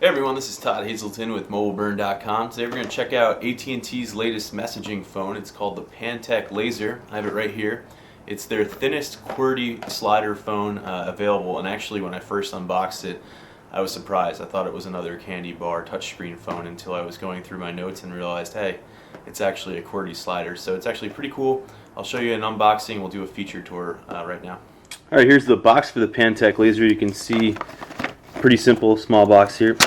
Hey everyone, this is Todd Hazelton with MobileBurn.com. Today we're going to check out AT&T's latest messaging phone. It's called the Pantech Laser. I have it right here. It's their thinnest QWERTY slider phone available, and actually when I first unboxed it, I was surprised. I thought it was another candy bar touchscreen phone until I was going through my notes and realized, hey, it's actually a QWERTY slider. So it's actually pretty cool. I'll show you an unboxing. We'll do a feature tour right now. Alright, here's the box for the Pantech Laser. You can see pretty simple, small box here.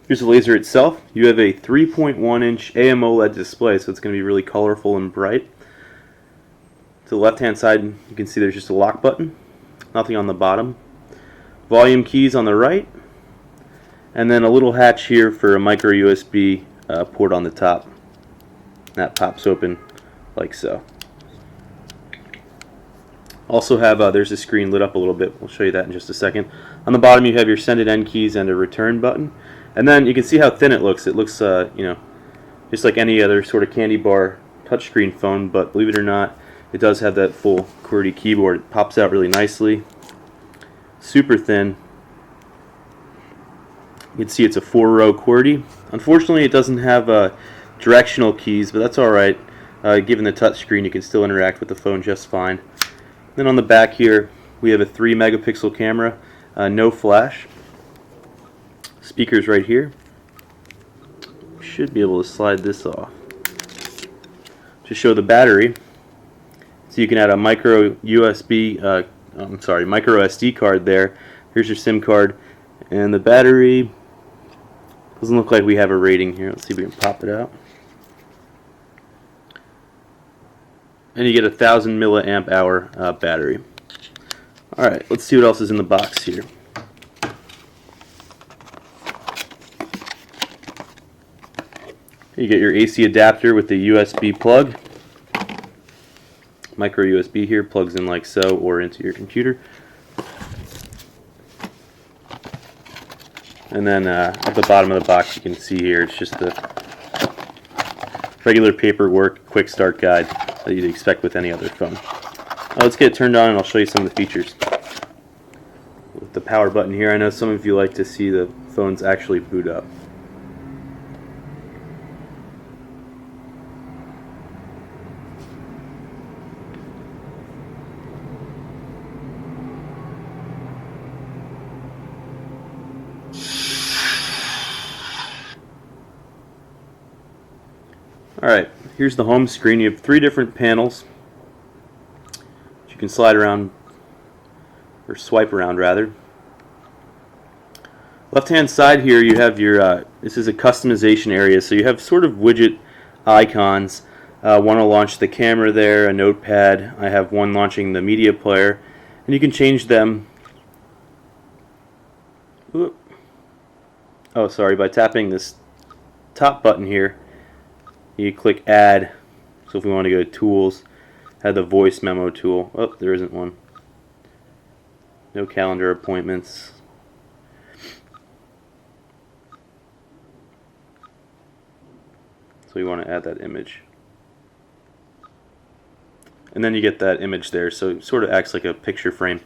Here's the laser itself. You have a 3.1-inch AMOLED display, so it's going to be really colorful and bright. To the left-hand side, you can see there's just a lock button. Nothing on the bottom. Volume keys on the right. And then a little hatch here for a micro USB port on the top. That pops open like so. Also have, there's a screen lit up a little bit. We'll show you that in just a second. On the bottom you have your send and end keys and a return button. And then you can see how thin it looks. It looks, just like any other sort of candy bar touchscreen phone, but believe it or not, it does have that full QWERTY keyboard. It pops out really nicely. Super thin. You can see it's a 4-row QWERTY. Unfortunately, it doesn't have directional keys, but that's alright. Given the touchscreen, you can still interact with the phone just fine. Then on the back here, we have a 3-megapixel camera, no flash. Speakers right here. Should be able to slide this off to show the battery. So you can add a micro SD card there. Here's your SIM card, and the battery doesn't look like we have a rating here. Let's see if we can pop it out. And you get a 1000 milliamp hour battery. Alright, let's see what else is in the box here. You get your AC adapter with the USB plug. Micro USB here, plugs in like so or into your computer. And then at the bottom of the box you can see here, it's just the regular paperwork quick start guide that you'd expect with any other phone. Let's get it turned on and I'll show you some of the features. With the power button here, I know some of you like to see the phones actually boot up. Alright, here's the home screen. You have 3 different panels that you can slide around, or swipe around rather. Left hand side here you have your, this is a customization area, so you have sort of widget icons. One will launch the camera there, a notepad. I have one launching the media player, and you can change them. Oh, sorry, by tapping this top button here. You click add, so if we want to go to tools, add the voice memo tool. Oh, there isn't one. No calendar appointments. So we want to add that image. And then you get that image there, so it sort of acts like a picture frame.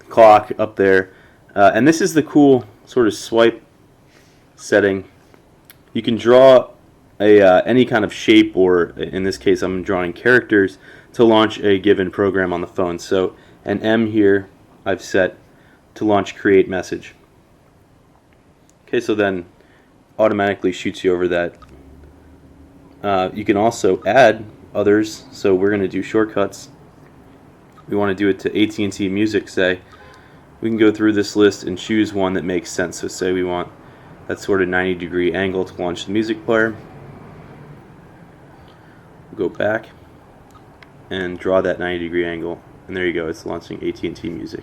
Clock up there. And this is the cool sort of swipe setting. You can draw any kind of shape, or in this case I'm drawing characters, to launch a given program on the phone. So an M here I've set to launch create message. Okay, so then automatically shoots you over that. You can also add others, so we're going to do shortcuts. We want to do it to AT&T Music, say. We can go through this list and choose one that makes sense. So say we want that sort of 90-degree angle to launch the music player. Go back and draw that 90-degree angle, and there you go, it's launching AT&T Music.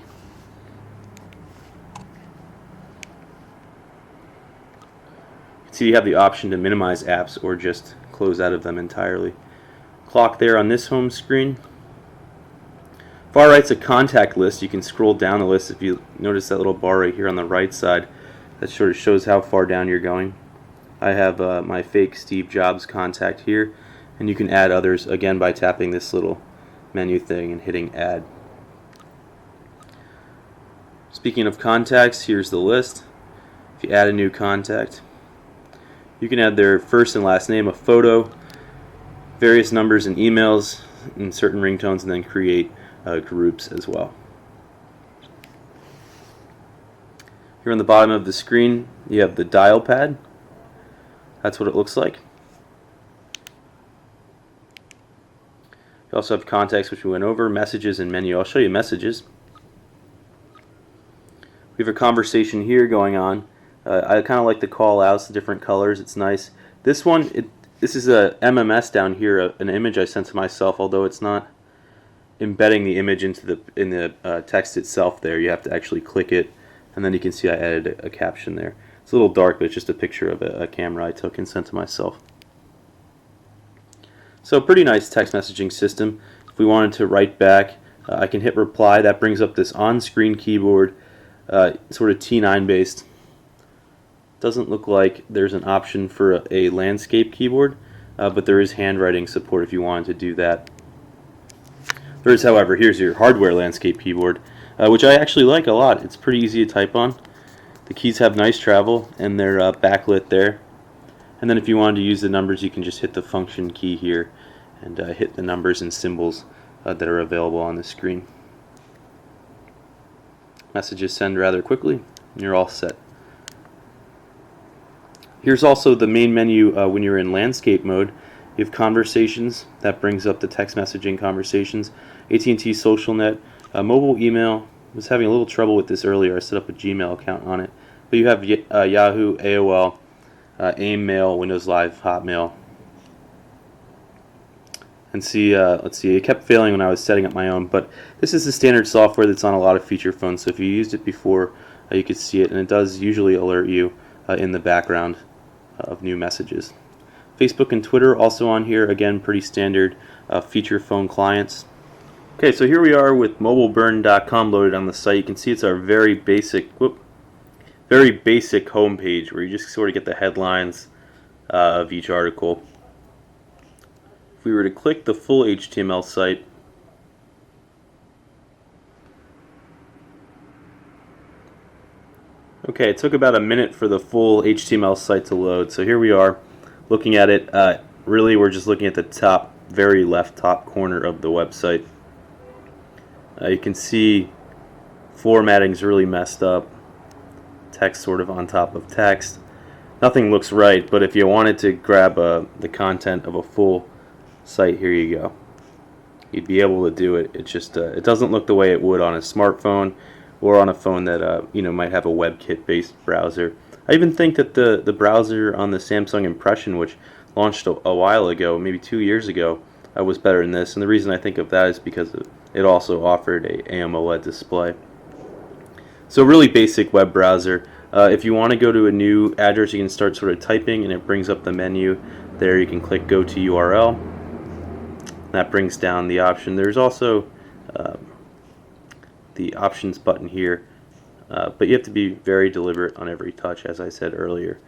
See, you have the option to minimize apps or just close out of them entirely. Clock there on this home screen. Far right's a contact list. You can scroll down the list. If you notice that little bar right here on the right side, that sort of shows how far down you're going. I have my fake Steve Jobs contact here, and you can add others again by tapping this little menu thing and hitting add. Speaking of contacts, here's the list. If you add a new contact, you can add their first and last name, a photo, various numbers and emails, and certain ringtones, and then create groups as well. Here on the bottom of the screen, you have the dial pad. That's what it looks like. You also have contacts, which we went over, messages, and menu. I'll show you messages. We have a conversation here going on. I kind of like the call outs, the different colors. It's nice. This one, this is a MMS down here, an image I sent to myself, although it's not embedding the image into the text itself there. You have to actually click it, and then you can see I added a caption there. It's a little dark, but it's just a picture of a camera I took and sent to myself. So pretty nice text messaging system. If we wanted to write back, I can hit reply. That brings up this on-screen keyboard, sort of T9 based. Doesn't look like there's an option for a landscape keyboard, but there is handwriting support if you wanted to do that. There is, however, here's your hardware landscape keyboard, which I actually like a lot. It's pretty easy to type on. The keys have nice travel, and they're backlit there. And then if you wanted to use the numbers, you can just hit the function key here and hit the numbers and symbols that are available on the screen. Messages send rather quickly, and you're all set. Here's also the main menu when you're in landscape mode. You have conversations. That brings up the text messaging conversations. AT&T SocialNet, mobile email. I was having a little trouble with this earlier. I set up a Gmail account on it. But you have Yahoo, AOL, AIM Mail, Windows Live, Hotmail. And see, let's see, it kept failing when I was setting up my own, but this is the standard software that's on a lot of feature phones, so if you used it before, you could see it, and it does usually alert you in the background of new messages. Facebook and Twitter also on here, again, pretty standard feature phone clients. Okay, so here we are with mobileburn.com loaded on the site. You can see it's our very basic homepage where you just sort of get the headlines of each article. If we were to click the full HTML site, okay, it took about a minute for the full HTML site to load. So here we are looking at it. Really, we're just looking at the top, very left top corner of the website. You can see formatting's really messed up. Text sort of on top of text. Nothing looks right, but if you wanted to grab the content of a full site, here you go. You'd be able to do it. It just it doesn't look the way it would on a smartphone or on a phone that might have a WebKit-based browser. I even think that the browser on the Samsung Impression, which launched a while ago, maybe 2 years ago, was better than this. And the reason I think of that is because it also offered a AMOLED display. So really basic web browser. If you want to go to a new address, you can start sort of typing, and it brings up the menu. There you can click Go to URL. That brings down the option. There's also the options button here, but you have to be very deliberate on every touch, as I said earlier.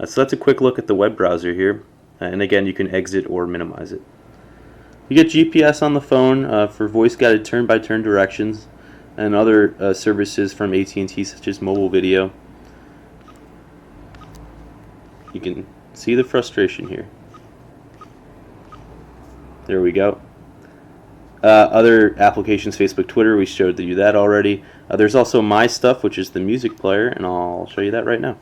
So that's a quick look at the web browser here, and again, you can exit or minimize it. You get GPS on the phone for voice-guided turn-by-turn directions, and other services from AT&T, such as mobile video. You can see the frustration here. There we go. Other applications, Facebook, Twitter, we showed you that already. There's also My Stuff, which is the music player, and I'll show you that right now.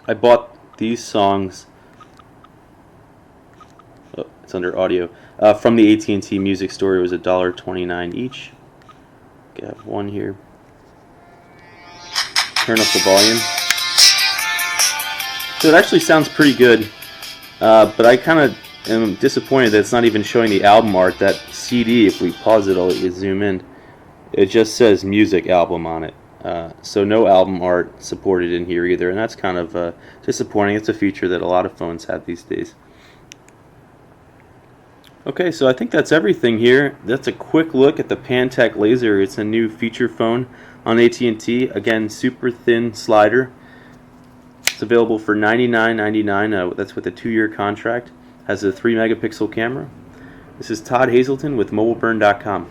I bought these songs. Oh, it's under audio. From the AT&T Music Store. It was $1.29 each. Okay, I have one here. Turn up the volume. So it actually sounds pretty good, but I kind of am disappointed that it's not even showing the album art. That CD, if we pause it, I'll let you zoom in. It just says music album on it. So no album art supported in here either, and that's kind of disappointing. It's a feature that a lot of phones have these days. Okay, so I think that's everything here. That's a quick look at the Pantech Laser. It's a new feature phone on AT&T. Again, super thin slider. It's available for $99.99. That's with a 2-year contract. Has a 3-megapixel camera. This is Todd Hazelton with mobileburn.com.